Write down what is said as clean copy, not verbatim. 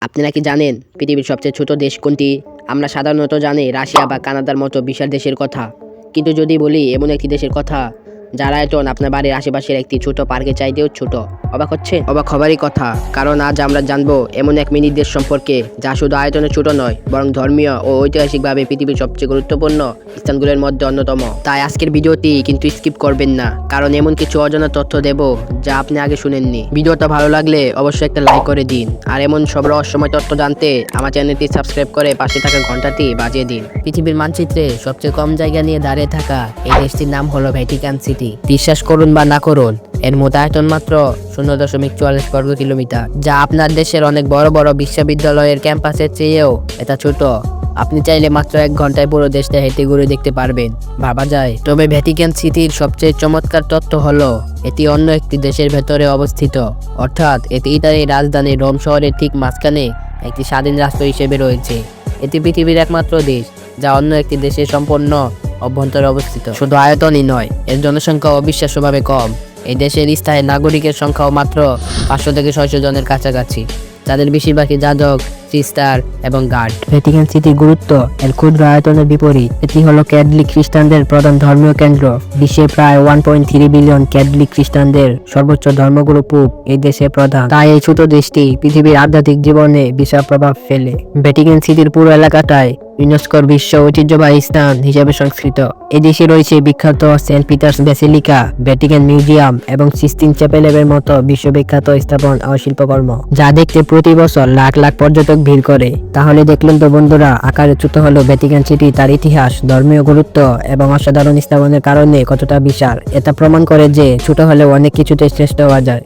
আপনারা কি জানেন পৃথিবীর সবচেয়ে ছোট দেশ কোনটি? আমরা সাধারণত জানি রাশিয়া বা কানাডার মতো বিশাল দেশের কথা, কিন্তু যদি বলি এমন একটি দেশের কথা যার আয়তন আপনার বাড়ির আশেপাশের একটি ছোট পার্কের চাইতেও ছোট, অবাক হচ্ছে? অবাক হবারই কথা, কারণ আজ আমরা জানবো এমন এক মিনি দেশ সম্পর্কে যা শুধু আয়তনে ছোট নয়, বরং ধর্মীয় ও ঐতিহাসিকভাবে পৃথিবীর সবচেয়ে গুরুত্বপূর্ণ স্থানগুলোর মধ্যে অন্যতম। তাই আজকের ভিডিওটি কিন্তু স্কিপ করবেন না, কারণ এমন কিছু অজানা তথ্য দেব যা আপনি আগে শুনেননি। ভিডিওটা ভালো লাগলে অবশ্যই একটা লাইক করে দিন, আর এমন সব রহস্যময় তথ্য জানতে আমার চ্যানেলটি সাবস্ক্রাইব করে পাশে থাকা ঘন্টাটি বাজিয়ে দিন। পৃথিবীর মানচিত্রে সবচেয়ে কম জায়গা নিয়ে দাঁড়িয়ে থাকা এই দেশটির নাম হলো ভ্যাটিকান সিটি। বিশ্বাস করুন বা না করুন, এর মোট আয়তন মাত্র 0.44 বর্গ কিলোমিটার, যা আপনার দেশের অনেক বড় বড় বিশ্ববিদ্যালয়ের ক্যাম্পাসের চেয়েও এটা ছোট। আপনি চাইলে মাত্র 1 ঘন্টায় পুরো দেশটা হেঁটে ঘুরে দেখতে পারবেন, ভাবা যায়। তবে ভ্যাটিকান সিটির সবচেয়ে চমৎকার তথ্য হলো এটি অন্য একটি দেশের ভেতরে অবস্থিত, অর্থাৎ এটি ইতালির রাজধানী রোম শহরের ঠিক মাঝখানে একটি স্বাধীন রাষ্ট্র হিসেবে রয়েছে। এটি পৃথিবীর একমাত্র দেশ যা অন্য একটি দেশের সম্পূর্ণ অভ্যন্তরে অবস্থিত। শুধু আয়তনই নয়, এর জনসংখ্যা অবিশ্বাস্যভাবে কম। এই দেশের স্থায়ী নাগরিকের সংখ্যাও মাত্র 500 থেকে 600 জনের কাছাকাছি, যাদের বেশিরভাগই যাজক, সিস্টার এবং গার্ড। ভ্যাটিকান সিটির গুরুত্ব এর ক্ষুদ্র আয়তনের বিপরীত। এটি হলো ক্যাথলিক খ্রিস্টানদের প্রধান ধর্মীয় কেন্দ্র। বিশ্বে প্রায় 1.3 বিলিয়ন ক্যাথলিক খ্রিস্টানদের সর্বোচ্চ ধর্মগুরু পোপ এই দেশে প্রধান। তাই এই ছোট দেশটি পৃথিবীর আধ্যাত্মিক জীবনে বিশাল প্রভাব ফেলে। ভ্যাটিকান সিটির পুরো এলাকাটায় ইউনেস্কোর বিশ্ব ঐতিহ্যবাহী স্থান হিসেবে সংস্কৃত। এই দেশে রয়েছে বিখ্যাত Saint Peter's basilica, Vatican museum এবং সিস্টিন চ্যাপেলের মতো বিশ্ববিখ্যাত স্থাপন ও শিল্পকর্ম, যা দেখতে প্রতি বছর লাখ লাখ পর্যটক ভিড় করে। তাহলে দেখলেন তো বন্ধুরা, আকারে ছোট হলো ভ্যাটিকান সিটি, তার ইতিহাস, ধর্মীয় গুরুত্ব এবং অসাধারণ স্থাপনের কারণে কতটা বিশাল। এটা প্রমাণ করে যে ছোট হলেও অনেক কিছুতে শ্রেষ্ঠ হওয়া যায়।